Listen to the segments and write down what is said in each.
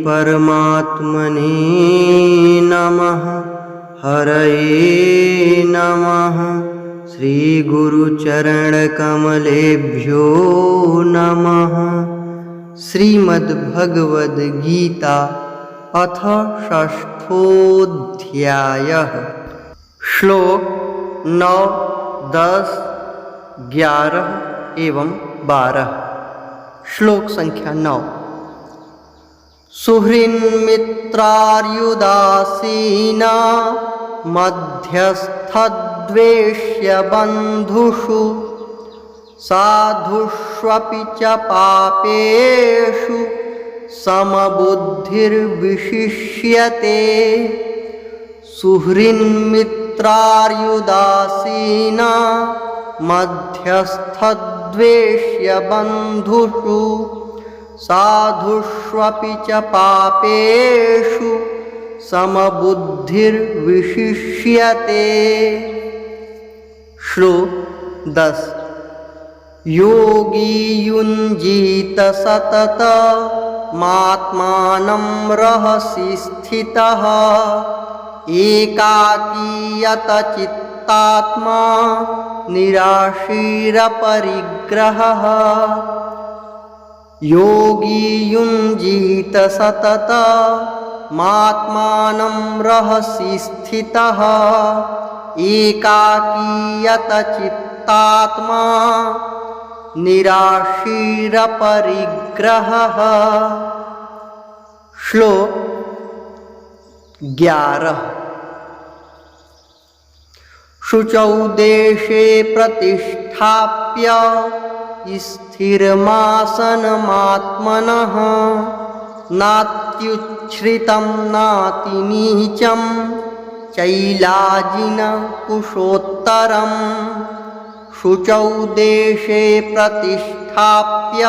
परमात्मने नमः। हरये नमः। श्री गुरुचरणकमलेभ्यो नमः। श्रीमद्भगवद्गीता अथ षष्ठोऽध्यायः। श्लोक 9, 10, 11 एवं 12। श्लोक संख्या 9। सुहृन्मित्रार्युदासीना मध्यस्थद्वेष्य बन्धुषु साधुष्वपि च पापेषु समबुद्धिर्विशिष्यते। सुहृन्मित्रार्युदासीना मध्यस्थद्वेष्य बन्धुषु साधुष्वपि च पापेषु समबुद्धिर्विशिष्यते। श्लोक 10। योगी युञ्जीत सततमात्मानं रहसि स्थितः एकाकीयत चित्तात्मा निराशीरपरिग्रहः। योगी युञ्जीत सततमात्मानं रहसि स्थितः एकाकीयत चित्तात्मा निराशीरपरिग्रहः। श्लोक 11। शुचौ देशे प्रतिष्ठाप्य स्थिरमासनमात्मनः नात्युच्छ्रितं नातिनीचं चैलाजिनकुशोत्तरम्। शुचौ देशे प्रतिष्ठाप्य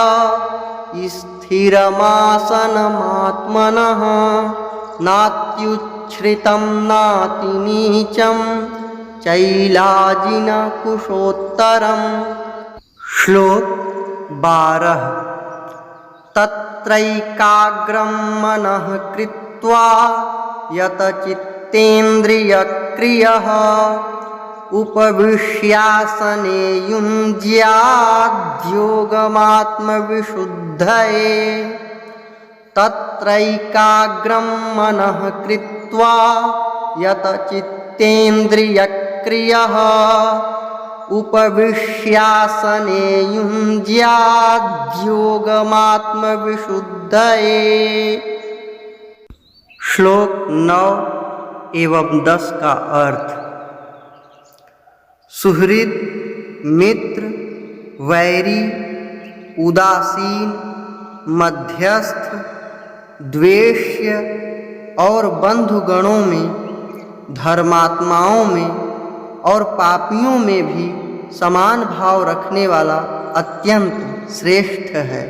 स्थिरमासनमात्मनः नात्युच्छ्रितं नातिनीचं चैलाजिनकुशोत्तरम्। श्लोक 12। तत्रैकाग्रं मनः कृत्वा यतचित्तेन्द्रियक्रियः उपविश्यासने युञ्ज्याद्योगमात्मविशुद्धये। तत्रैकाग्रं मनः कृत्वा यतचित्तेन्द्रियक्रियः उपविश्यासने युञ्ज्याद्योगमात्मविशुद्धये। श्लोक 9 एवं 10 का अर्थ। सुहृद, मित्र, वैरी, उदासीन, मध्यस्थ, द्वेष्य और बंधुगणों में, धर्मात्माओं में और पापियों में भी समान भाव रखने वाला अत्यंत श्रेष्ठ है।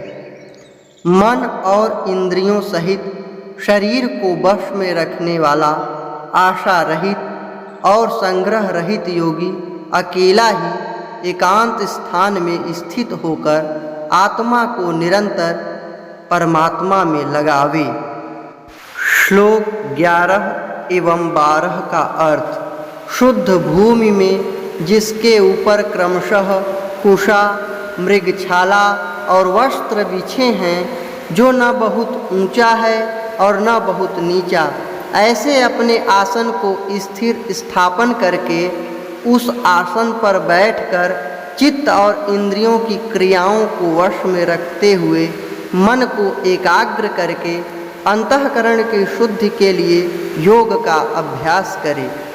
मन और इंद्रियों सहित शरीर को वश में रखने वाला आशा रहित और संग्रह रहित योगी अकेला ही एकांत स्थान में स्थित होकर आत्मा को निरंतर परमात्मा में लगावे। श्लोक 11 एवं 12 का अर्थ। शुद्ध भूमि में जिसके ऊपर क्रमशः कुशा, मृगछाला और वस्त्र बिछे हैं, जो न बहुत ऊंचा है और न बहुत नीचा, ऐसे अपने आसन को स्थिर स्थापन करके उस आसन पर बैठकर चित्त और इंद्रियों की क्रियाओं को वश में रखते हुए मन को एकाग्र करके अंतःकरण की शुद्धि के लिए योग का अभ्यास करें।